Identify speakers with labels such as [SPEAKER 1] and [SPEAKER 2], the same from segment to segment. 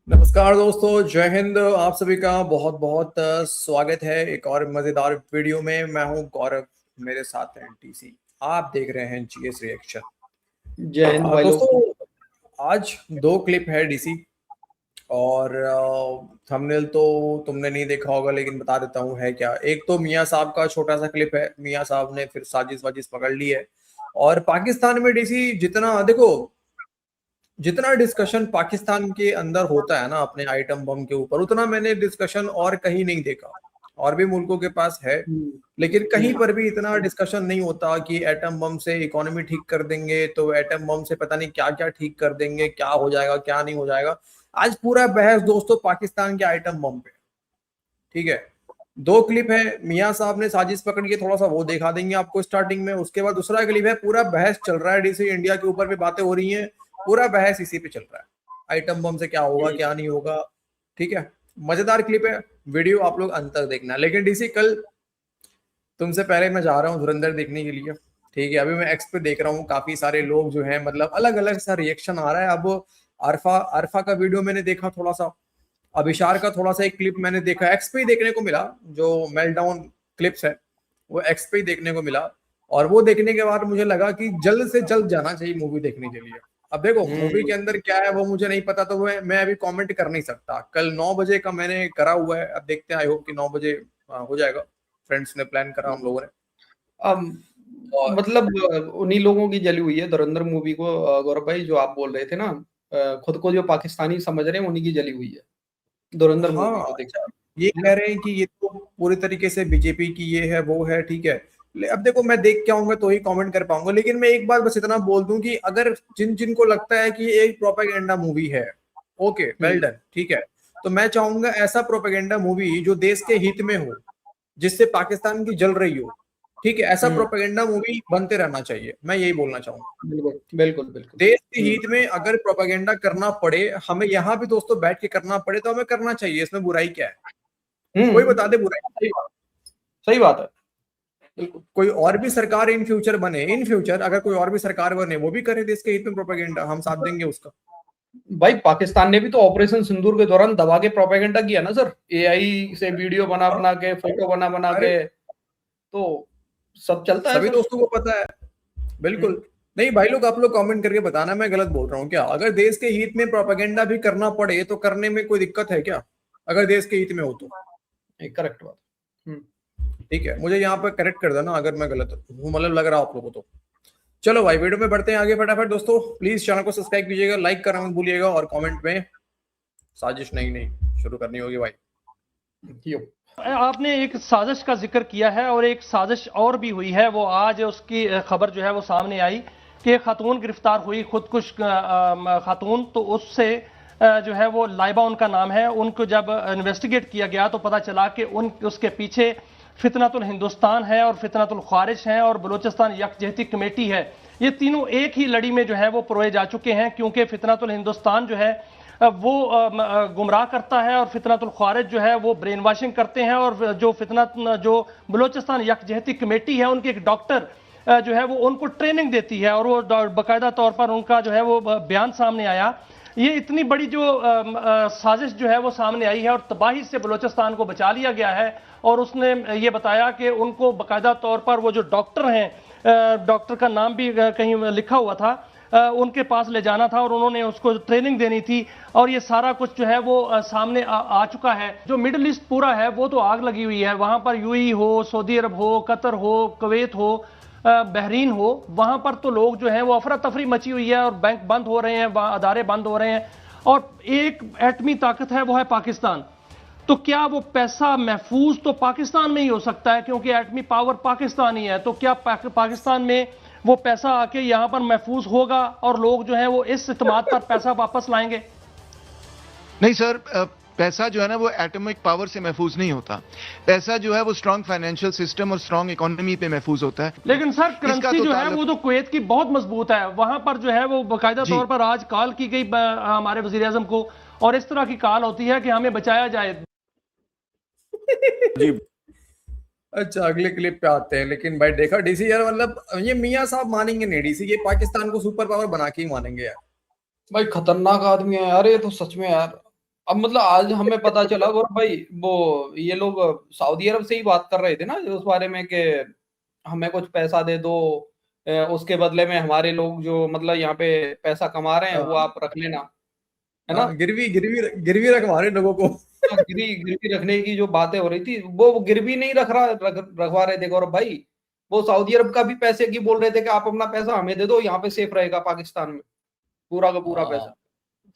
[SPEAKER 1] नमस्कार दोस्तों, जय हिंद। आप सभी का बहुत बहुत स्वागत है एक और मजेदार वीडियो में। मैं हूं गौरव, मेरे साथ हैं टीसी। आप देख रहे हैं जीएस रिएक्शन।
[SPEAKER 2] जय हिंद भाई लोग।
[SPEAKER 1] दोस्तों, आज दो क्लिप है डीसी और थंबनेल तो तुमने नहीं देखा होगा, लेकिन बता देता हूँ है क्या। एक तो मियाँ साहब का छोटा सा क्लिप है, मियाँ साहब ने फिर साजिश वाजिश पकड़ ली है। और पाकिस्तान में डीसी जितना देखो, जितना डिस्कशन पाकिस्तान के अंदर होता है ना अपने आइटम बम के ऊपर, उतना मैंने डिस्कशन और कहीं नहीं देखा। और भी मुल्कों के पास है,
[SPEAKER 2] हम्म,
[SPEAKER 1] लेकिन कहीं
[SPEAKER 2] हम्म,
[SPEAKER 1] पर भी इतना डिस्कशन नहीं होता कि एटम बम से इकोनॉमी ठीक कर देंगे, तो एटम बम से पता नहीं क्या क्या ठीक कर देंगे, क्या हो जाएगा क्या नहीं हो जाएगा। आज पूरा बहस दोस्तों पाकिस्तान के आइटम बम पे। ठीक है, दो क्लिप है। मियाँ साहब ने साजिश पकड़ी है, थोड़ा सा वो दिखा देंगे आपको स्टार्टिंग में। उसके बाद दूसरा क्लिप है, पूरा बहस चल रहा है, डीसी इंडिया के ऊपर भी बातें हो रही हैं, पूरा बहस इसी पे चल रहा है, आइटम बम से क्या होगा क्या नहीं होगा। ठीक है, मजेदार क्लिप है, वीडियो आप लोग अंत तक देखना। लेकिन डीसी कल तुमसे पहले मैं जा रहा हूँ धुरंधर देखने के लिए। ठीक है, अभी मैं एक्स पे देख रहा हूँ, काफी सारे लोग जो हैं, मतलब अलग अलग सा रिएक्शन आ रहा है। अब अरफा अरफा का वीडियो मैंने देखा थोड़ा सा, अभिशार का थोड़ा सा एक क्लिप मैंने देखा, एक्स पे ही देखने को मिला। जो मेल्टडाउन क्लिप्स है वो एक्स पे ही देखने को मिला। और वो देखने के बाद मुझे लगा कि जल्द से जल्द जाना चाहिए मूवी देखने के लिए। अब देखो मूवी के अंदर क्या है वो मुझे नहीं पता, तो वो मैं अभी कमेंट कर नहीं सकता। कल 9 बजे का मैंने करा हुआ है, अब देखते हैं, आई होप कि 9 बजे हो जाएगा। फ्रेंड्स ने प्लान करा, हम लोगों ने।
[SPEAKER 2] अब
[SPEAKER 1] और
[SPEAKER 2] मतलब उन्हीं लोगों की जली हुई है धुरंधर मूवी को। गौरव भाई जो आप बोल रहे थे ना, खुद को जो पाकिस्तानी समझ रहे हैं उन्हीं की जली हुई है धुरंधर
[SPEAKER 1] हाँ,
[SPEAKER 2] मूवी को देख
[SPEAKER 1] अच्छा, ये
[SPEAKER 2] है
[SPEAKER 1] कह
[SPEAKER 2] ना।
[SPEAKER 1] रहे हैं कि ये तो पूरी तरीके से बीजेपी की ये है वो है, ठीक है। अब देखो मैं देख के आऊंगा तो ही कमेंट कर पाऊंगा। लेकिन मैं एक बात बस इतना बोल दूं कि अगर जिन जिन को लगता है कि ये एक प्रोपेगेंडा मूवी है, ओके वेल
[SPEAKER 2] हम्म,
[SPEAKER 1] डन, ठीक है। तो मैं चाहूंगा ऐसा प्रोपेगेंडा मूवी जो देश के हित में हो, जिससे पाकिस्तान की जल रही हो, ठीक है, ऐसा
[SPEAKER 2] हम्म,
[SPEAKER 1] प्रोपेगेंडा मूवी बनते रहना चाहिए, मैं यही बोलना चाहूंगा।
[SPEAKER 2] बिल्कुल बिल्कुल बिल्कुल।
[SPEAKER 1] देश के हित में अगर प्रोपेगेंडा करना पड़े, हमें यहाँ भी दोस्तों बैठ के करना पड़े, तो हमें करना चाहिए, इसमें बुराई क्या है। कोई बता दे बुराई।
[SPEAKER 2] सही बात, सही बात है। बिल्कुल
[SPEAKER 1] कोई और भी सरकार इन फ्यूचर बने, इन फ्यूचर अगर कोई और भी सरकार बने, वो भी करे देश के हित में प्रोपेगेंडा, हम साथ देंगे उसका।
[SPEAKER 2] भाई, पाकिस्तान ने भी तो ऑपरेशन सिंदूर के दौरान दबा के प्रोपेगेंडा किया ना सर, एआई से वीडियो बना
[SPEAKER 1] हाँ,
[SPEAKER 2] बना के, फोटो बना बना
[SPEAKER 1] अरे
[SPEAKER 2] के। तो सब चलता है
[SPEAKER 1] सभी
[SPEAKER 2] सर।
[SPEAKER 1] दोस्तों को पता है।
[SPEAKER 2] हम्म,
[SPEAKER 1] बिल्कुल। नहीं भाई लोग, आप लोग कमेंट करके बताना मैं गलत बोल रहा हूँ क्या। अगर देश के हित में प्रोपेगेंडा भी करना पड़े तो करने में कोई दिक्कत है क्या, अगर देश के हित में हो तो।
[SPEAKER 2] करेक्ट बात।
[SPEAKER 1] ठीक है, मुझे यहाँ पे करेक्ट कर देना अगर मैं गलत हूँ, मतलब लग रहा है आप लोगों को तो। चलो भाई, वीडियो में बढ़ते हैं आगे फटाफट। दोस्तों प्लीज चैनल को सब्सक्राइब कीजिएगा, लाइक करना मत भूलिएगा, और कमेंट में साजिश नहीं नहीं शुरू करनी होगी भाई।
[SPEAKER 2] यो।
[SPEAKER 3] आपने एक साजिश का जिक्र किया है और एक साजिश और भी हुई है, वो आज उसकी खबर जो है वो सामने आई कि एक खातून गिरफ्तार हुई, खुदकुश खातून। तो उससे जो है वो लाइबा उनका नाम है, उनको जब इन्वेस्टिगेट किया गया तो पता चला कि उसके पीछे फितनतुल हिंदुस्तान है और फितनतुल ख्वारिज है और बलूचिस्तान यकजहती कमेटी है। ये तीनों एक ही लड़ी में जो है वो परोए जा चुके हैं, क्योंकि फितनतुल हिंदुस्तान जो है वो गुमराह करता है और फितनतुल ख्वारिज जो है वो ब्रेन वॉशिंग करते हैं। और जो बलूचिस्तान यकजहती कमेटी है, उनके एक डॉक्टर जो है वो उनको ट्रेनिंग देती है, और वो बाकायदा तौर पर उनका जो है वो बयान सामने आया। ये इतनी बड़ी जो साजिश जो है वो सामने आई है और तबाही से बलूचिस्तान को बचा लिया गया है। और उसने ये बताया कि उनको बाकायदा तौर पर वो जो डॉक्टर हैं, डॉक्टर का नाम भी कहीं लिखा हुआ था, उनके पास ले जाना था और उन्होंने उसको ट्रेनिंग देनी थी। और ये सारा कुछ जो है वो सामने आ चुका है। जो मिडिल ईस्ट पूरा है वो तो आग लगी हुई है, वहां पर यूएई हो, सऊदी अरब हो, कतर हो, कुवैत हो, बहरीन हो, वहां पर तो लोग जो हैं वो अफरा तफरी मची हुई है और बैंक बंद हो रहे हैं, अदारे बंद हो रहे हैं। और एक एटमी ताकत है, वो है पाकिस्तान। तो क्या वो पैसा महफूज तो पाकिस्तान में ही हो सकता है, क्योंकि एटमी पावर पाकिस्तान ही है। तो क्या पाकिस्तान में वो पैसा आके यहां पर महफूज होगा और लोग जो है वो इस इत्मीनान पर पैसा वापस लाएंगे?
[SPEAKER 4] नहीं सर, पैसा जो है ना वो एटॉमिक पावर से महफूज नहीं होता। पैसा जो है वो स्ट्रांग फाइनेंशियल सिस्टम और स्ट्रांग इकोनॉमी पे महफूज होता है।
[SPEAKER 3] लेकिन सर
[SPEAKER 4] इसका
[SPEAKER 3] करेंसी
[SPEAKER 4] तो
[SPEAKER 3] जो है वो तो कुवैत की बहुत मजबूत है, वहां पर जो है वो बाकायदा
[SPEAKER 4] जी
[SPEAKER 3] तौर पर आज कॉल की गई हमारे वजीर आजम को, और इस तरह की कॉल होती है कि हमें बचाया जाए।
[SPEAKER 1] जी। अच्छा, अगले क्लिप पे आते हैं। लेकिन भाई देखा डीसी यार, मतलब ये मियाँ साहब मानेंगे नहीं, डीसी ये पाकिस्तान को सुपर पावर बना के ही मानेंगे यार।
[SPEAKER 2] भाई खतरनाक आदमी है यार, ये तो सच में यार। अब मतलब आज हमें पता चला गौरव भाई, वो ये लोग सऊदी अरब से ही बात कर रहे थे ना उस बारे में कि हमें कुछ पैसा दे दो, उसके बदले में हमारे लोग जो मतलब यहाँ पे पैसा कमा रहे हैं वो
[SPEAKER 1] हाँ
[SPEAKER 2] आप रख लेना, है ना।
[SPEAKER 1] हाँ, गिरवी गिरवी गिरवी रखवा रहे लोगों को।
[SPEAKER 2] हाँ, गिरवी रखने की जो बातें हो रही थी वो गिरवी नहीं रखवा रहे थे गौरव भाई, वो सऊदी अरब का भी पैसे की बोल रहे थे कि आप अपना पैसा हमें दे दो, यहाँ पे सेफ रहेगा पाकिस्तान में पूरा का पूरा
[SPEAKER 1] हाँ
[SPEAKER 2] पैसा।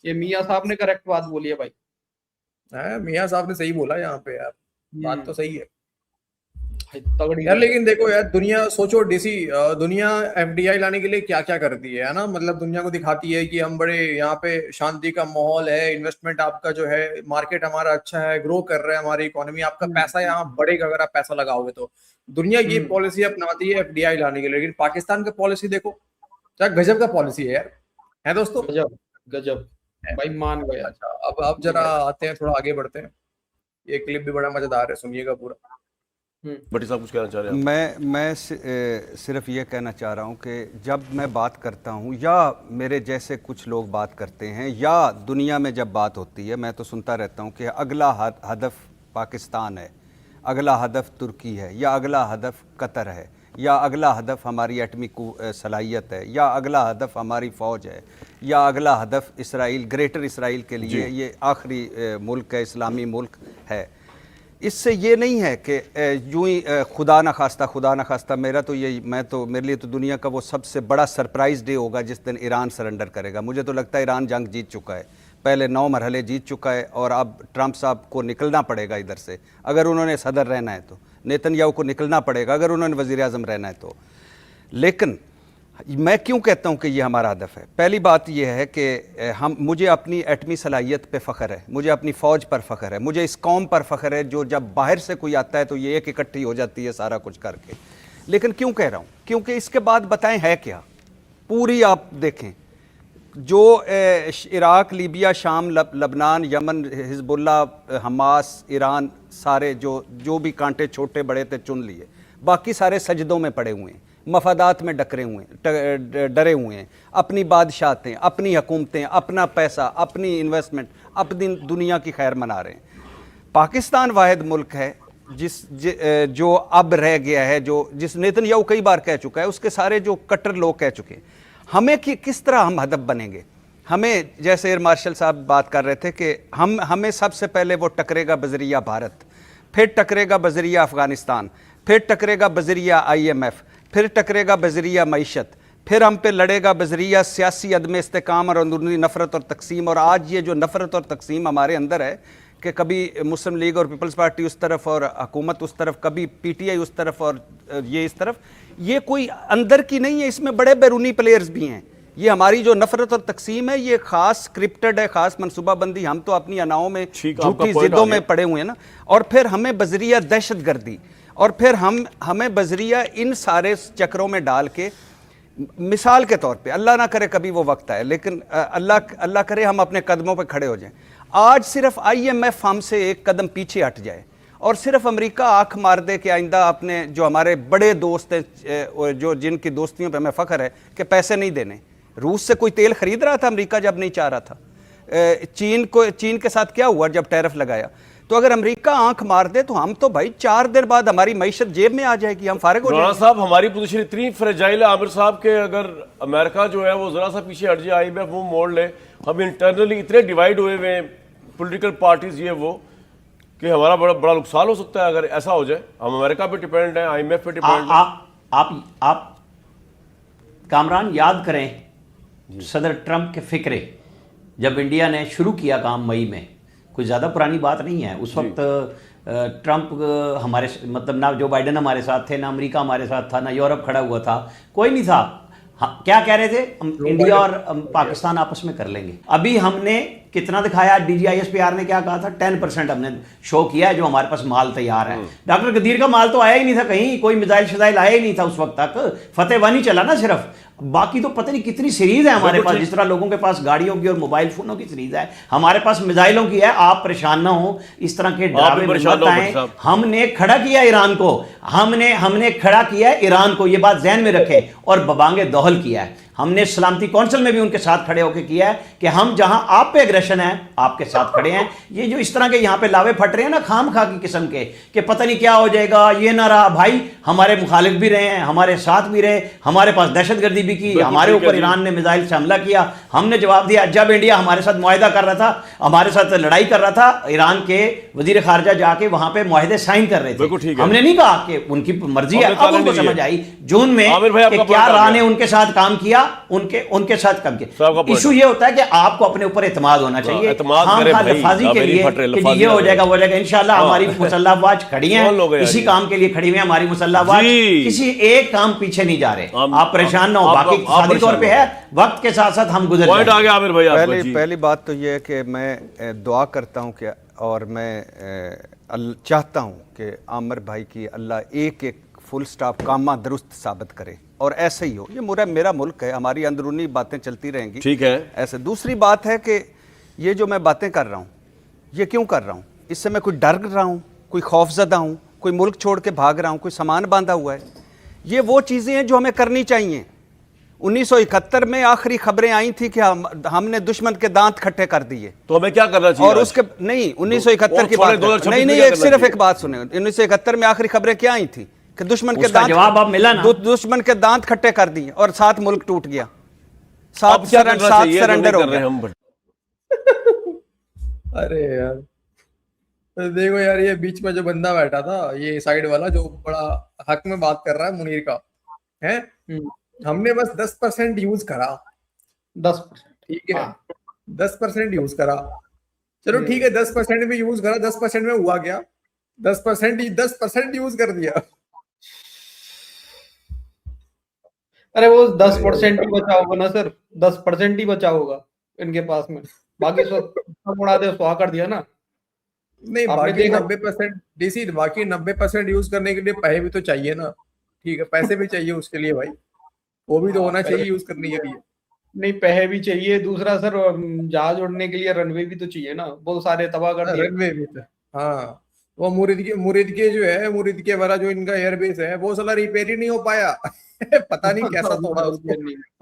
[SPEAKER 2] ये मियां साहब ने करेक्ट बात बोली है भाई।
[SPEAKER 1] मियां साहब ने सही बोला यहाँ पे यार, बात तो सही है
[SPEAKER 2] भाई तगड़ी
[SPEAKER 1] यार।
[SPEAKER 2] बात।
[SPEAKER 1] लेकिन देखो यार, दुनिया सोचो डीसी, दुनिया एफडीआई लाने के लिए क्या क्या करती है ना, मतलब दुनिया को दिखाती है कि हम बड़े यहाँ पे शांति का माहौल है, इन्वेस्टमेंट आपका जो है, मार्केट हमारा अच्छा है, ग्रो कर रहा है हमारी इकोनॉमी, आपका पैसा यहाँ बढ़ेगा अगर आप पैसा लगाओगे तो। दुनिया ये पॉलिसी अपनाती है एफडीआई लाने के लिए, लेकिन पाकिस्तान का पॉलिसी देखो, क्या गजब का पॉलिसी है यार, है दोस्तों।
[SPEAKER 2] गजब गजब भाई, मान गया।
[SPEAKER 1] अच्छा अब जरा आते हैं, थोड़ा आगे बढ़ते हैं। ये क्लिप भी बड़ा मजेदार है, सुनिएगा पूरा।
[SPEAKER 5] भट्टी साहब कुछ कहना चाह रहे हैं?
[SPEAKER 6] मैं सिर्फ ये कहना चाह रहा हूँ कि जब मैं बात करता हूँ या मेरे जैसे कुछ लोग बात करते हैं या दुनिया में जब बात होती है, मैं तो सुनता रहता हूँ कि अगला हदफ पाकिस्तान है, अगला हदफ तुर्की है, या अगला हदफ कतर है, या अगला हदफ हमारी एटमी सलाहियत है, या अगला हदफ हमारी फ़ौज है, या अगला हदफ इसराइल, ग्रेटर इसराइल के लिए ये आखिरी मुल्क है, इस्लामी मुल्क है। इससे ये नहीं है कि यूं ही खुदा न खास्ता मेरा तो ये मेरे लिए तो दुनिया का वो सबसे बड़ा सरप्राइज़ डे होगा जिस दिन ईरान सरेंडर करेगा। मुझे तो लगता है ईरान जंग जीत चुका है, पहले 9 मरहले जीत चुका है, और अब ट्रंप साहब को निकलना पड़ेगा इधर से, अगर उन्होंने सदर रहना है तो। नेतन्याहू को निकलना पड़ेगा अगर उन्होंने वज़ीर आज़म रहना है तो। लेकिन मैं क्यों कहता हूं कि ये हमारा हदफ है? पहली बात यह है कि मुझे अपनी एटमी सलाहियत पे फ़ख्र है, मुझे अपनी फ़ौज पर फ़ख्र है, मुझे इस कौम पर फ़ख्र है जो जब बाहर से कोई आता है तो ये एक इकट्ठी हो जाती है सारा कुछ करके। लेकिन क्यों कह रहा हूँ? क्योंकि इसके बाद बताएं है क्या, पूरी आप देखें जो इराक़, लीबिया, शाम, लबनान, यमन, हिज़्बुल्लाह, हमास, ईरान, सारे जो भी कांटे छोटे बड़े थे चुन लिए, बाकी सारे सजदों में पड़े हुए हैं, मफादात में डरे हुए हैं, अपनी बादशाहतें, अपनी हुकूमतें, अपना पैसा, अपनी इन्वेस्टमेंट, अपनी दुनिया की खैर मना रहे हैं। पाकिस्तान वाहिद मुल्क है जो अब रह गया है, जिस नेतन्याहू कई बार कह चुका है, उसके सारे जो कट्टर लोग कह चुके हैं। हमें किस तरह हम हदफ बनेंगे? हमें, जैसे एयर मार्शल साहब बात कर रहे थे कि हमें सबसे पहले वो टकरेगा बजरिया भारत, फिर टकरेगा बजरिया अफ़गानिस्तान, फिर टकरेगा बजरिया IMF, फिर टकरेगा बजरिया मईशत, फिर हम पे लड़ेगा बजरिया सियासी अदम इस्तेकाम और अंदरूनी नफ़रत और तकसीम। और आज ये जो नफ़रत और तकसीम हमारे अंदर है कि कभी मुस्लिम लीग और पीपल्स पार्टी उस तरफ और हुकूमत उस तरफ, कभी PTI उस तरफ और ये इस तरफ, ये कोई अंदर की नहीं है, इसमें बड़े बैरूनी प्लेयर्स भी हैं। ये हमारी जो नफरत और तकसीम है ये खास स्क्रिप्टेड है, खास मनसूबाबंदी, हम तो अपनी अनाओं में झूठी जिद्दों में पड़े हुए हैं ना। और फिर हमें बजरिया दहशतगर्दी, और फिर हमें बजरिया इन सारे चक्रों में डाल के, मिसाल के तौर पे, अल्लाह ना करे कभी वो वक्त आए, लेकिन अल्लाह करे हम अपने कदमों पे खड़े हो जाएं। आज सिर्फ IMF हमसे एक कदम पीछे हट जाए और सिर्फ अमेरिका आंख मार दे कि आइंदा अपने जो हमारे बड़े दोस्त हैं, जो जिनकी दोस्तियों पे हमें फ़ख्र है कि पैसे नहीं देने। रूस से कोई तेल खरीद रहा था अमेरिका जब नहीं चाह रहा था? चीन के साथ क्या हुआ जब टैरिफ लगाया? तो अगर अमेरिका आंख मार दे तो हम तो भाई 4 दिन बाद हमारी मईशत जेब में आ जाएगी, हम फारिग हो जाएंगे।
[SPEAKER 5] साहब हमारी पोजीशन इतनी फ्रेजाइल है आमिर साहब के, अगर अमेरिका जो है वो जरा सा पीछे हट जाए, IMF वो मोड़ ले, हम इंटरनली इतने डिवाइड हुए हुए पॉलिटिकल पार्टीज ये वो, कि हमारा बड़ा नुकसान हो सकता है अगर ऐसा हो जाए। हम अमेरिका पे डिपेंड है, IMF पे डिपेंड है।
[SPEAKER 7] आप कामरान याद करें सदर ट्रंप के फिक्रे जब इंडिया ने शुरू किया काम मई में, कोई ज़्यादा पुरानी बात नहीं है। उस वक्त ट्रंप हमारे मतलब ना जो बाइडेन हमारे साथ थे, ना अमेरिका हमारे साथ था, ना यूरोप खड़ा हुआ था, कोई नहीं था। हाँ, क्या कह रहे थे? इंडिया और पाकिस्तान आपस में कर लेंगे। अभी हमने कितना दिखाया? DGISPR ने क्या कहा था? 10% हमने शो किया है जो हमारे पास माल तैयार है। डॉक्टर गदीर का माल तो आया ही नहीं था कहीं, कोई मिसाइल शिजाइल आया ही नहीं था उस वक्त तक। फतेह वन ही चला ना सिर्फ, बाकी तो पता नहीं कितनी सीरीज है हमारे पास। जिस तरह लोगों के पास गाड़ियों की और मोबाइल फोनों की सीरीज है, हमारे पास मिसाइलों की है। आप परेशान ना हो, इस तरह के डरावे मत आए। हमने खड़ा किया ईरान को, हमने खड़ा किया ईरान को, ये बात ज़हन में रखें, और बबांगे दोहल किया है। हमने सलामती काउंसिल में भी उनके साथ खड़े होकर किया है कि हम जहां आप पे एग्रेशन है आपके साथ खड़े हैं। ये जो इस तरह के यहां पे लावे फट रहे हैं ना खाम खा की किस्म के कि पता नहीं क्या हो जाएगा, ये ना रहा। भाई हमारे मुखालिफ भी रहे हैं, हमारे साथ भी रहे, हमारे पास दहशतगर्दी भी की, हमारे ऊपर ईरान ने मिसाइल से हमला किया, हमने जवाब दिया। जब इंडिया हमारे साथ मुआहदा कर रहा था, हमारे साथ लड़ाई कर रहा था, ईरान के वजीर खारजा जाके वहां पे मुआहदे साइन कर रहे थे। हमने नहीं कहा कि उनकी मर्जी है। अब उनको समझ आई जून में कि क्या राह ने उनके साथ काम किया, उनके साथ काम किया। इशू ये होता है कि आपको अपने ऊपर एतमाद होना चाहिए। लफाजी के लिए कि ये हो जाएगा वो हो जाएगा। इंशाल्लाह हमारी मुसल्लह अफवाज खड़ी हैं, इसी काम के लिए खड़ी हुई है हमारी मुसल्लह अफवाज, किसी एक काम पीछे नहीं जा रहे। आप परेशान ना हो, बाकी इक़्तिसादी तौर पे है, वक्त के साथ साथ हम गुजर जाएंगे।
[SPEAKER 6] पहली बात तो ये है कि मैं दुआ करता हूँ कि और मैं चाहता हूँ कि आमिर भाई की अल्लाह एक एक फुल स्टॉप कामा दुरुस्त साबित करे और ऐसे ही हो। ये मेरा मुल्क है, हमारी अंदरूनी बातें चलती रहेंगी, ठीक है। ऐसे दूसरी बात है कि ये जो मैं बातें कर रहा हूँ ये क्यों कर रहा हूँ? इससे मैं कोई डर रहा हूँ, कोई खौफजदा हूँ, कोई मुल्क छोड़ के भाग रहा हूँ, कोई सामान बांधा हुआ है? ये वो चीज़ें हैं जो हमें करनी चाहिए। 1971 में आखिरी खबरें आई थी कि हमने दुश्मन के दांत खट्टे कर दिए,
[SPEAKER 5] तो हमें क्या करना चाहिए?
[SPEAKER 6] और उसके नहीं 1971 की बात नहीं, सिर्फ एक बात सुने। 1971 में आखिरी खबरें क्या आई थी कि दुश्मन के दांत,
[SPEAKER 7] जवाब अब मिला ना,
[SPEAKER 6] दुश्मन के दांत खट्टे कर दिए और 7 मुल्क टूट गया, 7 सरेंडर हो गया।
[SPEAKER 1] अरे यार देखो यार, ये बीच में जो बंदा बैठा था, ये साइड वाला जो बड़ा हक में बात कर रहा है मुनीर का है, हमने बस 10% यूज करा,
[SPEAKER 2] 10%,
[SPEAKER 1] ठीक है, 10% यूज करा। चलो ठीक है, 10% भी यूज करा, 10% में हुआ क्या? 10% यूज कर दिया।
[SPEAKER 2] अरे वो 10% ही बचा होगा ना सर, 10% ही बचा होगा इनके पास में, बाकी सब उड़ा दे सुहा कर दिया ना।
[SPEAKER 1] नहीं, बाकी 90% डीसी, बाकी 90% यूज करने के लिए पैसे भी तो चाहिए ना, ठीक है, पैसे भी चाहिए उसके लिए भाई, वो भी तो होना चाहिए यूज करने के लिए।
[SPEAKER 2] नहीं, पैसे भी चाहिए, दूसरा सर जहाज उड़ने के लिए रनवे भी तो चाहिए ना, वो सारे तबाह कर दिए।
[SPEAKER 1] रनवे भी तो, हाँ, वो मुरीद के जो है, मुरीद के वाला जो इनका एयरबेस है वो साला रिपेयर ही नहीं हो पाया। पता नहीं कैसा तोड़ा उसको,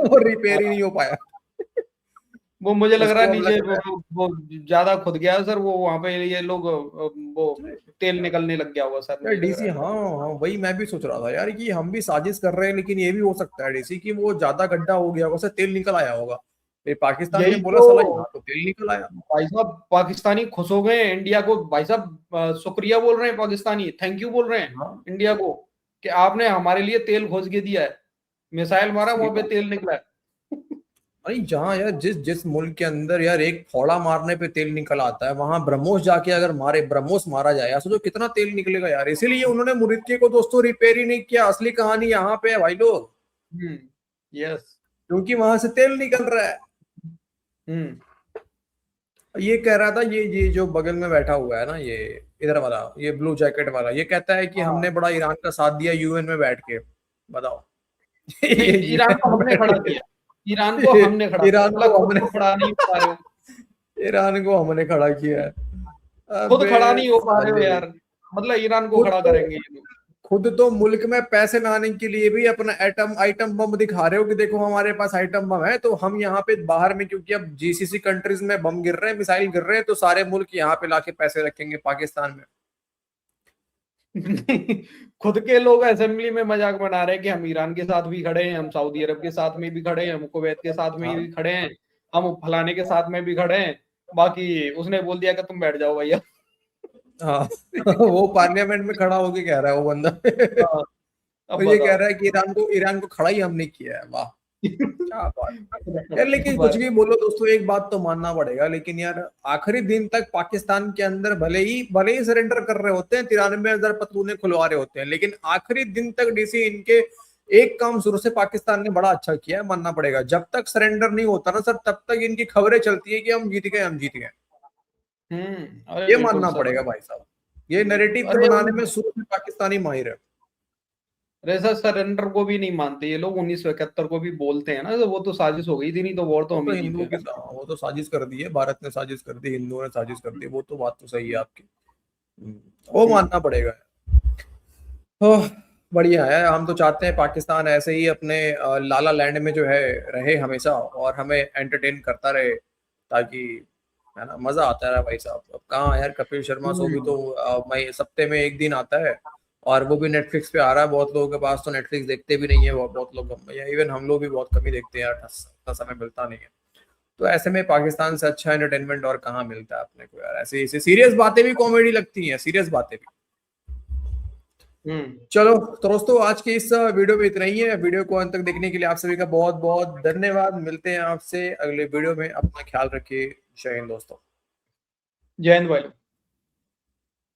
[SPEAKER 1] वो रिपेयर ही नहीं हो पाया।
[SPEAKER 2] वो मुझे लग रहा है नीचे वो ज्यादा खुद गया सर, वो वहां पे ये लोग वो तेल निकलने लग गया होगा सर
[SPEAKER 1] डीसी। हाँ वही मैं भी सोच रहा था यार कि हम भी साजिश कर रहे हैं, लेकिन ये भी हो सकता है डीसी कि वो ज्यादा गड्ढा हो गया होगा, तेल निकल आया होगा, फिर पाकिस्तान ने बोला साला यहाँ तो तेल निकल आया।
[SPEAKER 2] भाई साहब पाकिस्तानी खुश हो गए इंडिया को, भाई साहब शुक्रिया बोल रहे हैं पाकिस्तानी, थैंक यू बोल रहे हैं इंडिया को कि आपने हमारे लिए तेल खोज के दिया है, मिसाइल मारा वहां पे तेल निकला है।
[SPEAKER 1] अरे जहाँ यार जिस मुल्क के अंदर यार एक फौड़ा मारने पे तेल निकल आता है, वहां ब्रह्मोस जाके अगर ब्रह्मोस मारा जाए यार, सोचो कितना तेल निकलेगा यार। इसीलिए उन्होंने मुरीदके को दोस्तों रिपेयर ही नहीं किया। असली कहानी यहाँ पे है भाई लोग,
[SPEAKER 2] यस,
[SPEAKER 1] क्योंकि वहां से तेल निकल रहा है। ये कह रहा था, ये जो बगल में बैठा हुआ है ना, ये इधर वाला, ये ब्लू जैकेट वाला, ये कहता है कि हमने बड़ा ईरान का साथ दिया यूएन में बैठ के। बताओ,
[SPEAKER 2] ईरान को हमने खड़ा किया, ईरान को हमने खड़ा
[SPEAKER 1] ईरान को हमने
[SPEAKER 2] खड़ा नहीं हो पा रहे हो,
[SPEAKER 1] ईरान को हमने खड़ा किया है,
[SPEAKER 2] खुद खड़ा नहीं हो पा रहे हो यार, मतलब ईरान को खड़ा करेंगे ये लोग।
[SPEAKER 1] खुद तो मुल्क में पैसे लाने के लिए भी अपना आइटम बम दिखा रहे हो कि देखो हमारे पास आइटम बम है। तो हम यहाँ पे बाहर में, क्योंकि अब जीसीसी कंट्रीज में बम गिर रहे हैं, मिसाइल गिर रहे हैं, तो सारे मुल्क यहाँ पे लाके पैसे रखेंगे पाकिस्तान में।
[SPEAKER 2] खुद के लोग असेंबली में मजाक बना रहे हैं कि हम ईरान के साथ भी खड़े हैं, हम सऊदी अरब के साथ में भी खड़े हैं, हम कुवैत के साथ में भी खड़े हैं, हम फलाने के साथ में भी खड़े हैं। बाकी उसने बोल दिया कि तुम बैठ जाओ भैया।
[SPEAKER 1] हाँ वो पार्लियामेंट में खड़ा होके कह रहा है वो बंदा। तो ये कह रहा है कि ईरान को खड़ा ही हमने किया है। वाह क्या बात यार। लेकिन कुछ भी बोलो दोस्तों, एक बात तो मानना पड़ेगा, लेकिन यार आखिरी दिन तक पाकिस्तान के अंदर भले ही सरेंडर कर रहे होते हैं, 93,000 पतलूने खुलवा रहे होते हैं, लेकिन आखिरी दिन तक डीसी इनके एक काम शुरू से पाकिस्तान ने बड़ा अच्छा किया है, मानना पड़ेगा। जब तक सरेंडर नहीं होता ना सर, तब तक इनकी खबरें चलती है कि हम जीत गए। ये मानना पड़ेगा भाई साहब, ये नैरेटिव बनाने में शुरू से पाकिस्तानी माहिर है।
[SPEAKER 2] सर सरेंडर को भी नहीं मानते ये लोग, 1971 को भी बोलते हैं ना, तो वो तो साजिश हो गई थी, नहीं तो वॉर तो हम ही
[SPEAKER 1] हिंदुओं के साथ, वो तो साजिश कर दी है, भारत ने साजिश कर दी, हिंदुओं ने साजिश कर दी, वो तो बात तो सही है आपकी, वो मानना पड़ेगा। बढ़िया है। हम तो चाहते हैं पाकिस्तान ऐसे ही अपने लाला लैंड में जो है रहे हमेशा, और हमें एंटरटेन करता रहे, ताकि है ना मजा आता है भाई साहब। अब कहाँ यार, कपिल शर्मा शो भी तो मई सप्ते में एक दिन आता है, और वो भी नेटफ्लिक्स पे आ रहा है। बहुत लोगों के पास तो नेटफ्लिक्स देखते भी नहीं है, बहुत लोग, इवन हम लोग भी बहुत कम ही देखते हैं यार, इतना समय मिलता नहीं है। तो ऐसे में पाकिस्तान से अच्छा एंटरटेनमेंट और कहाँ मिलता है अपने को यार। ऐसे ऐसे सीरियस बातें भी कॉमेडी लगती हैं, सीरियस बातें भी। चलो तो दोस्तों, आज के इस वीडियो में इतना ही है। वीडियो को अंत तक देखने के लिए आप सभी का बहुत बहुत धन्यवाद। मिलते हैं आपसे अगले वीडियो में। अपना ख्याल रखिए। जय हिंद दोस्तों।
[SPEAKER 2] जय हिंद भाई।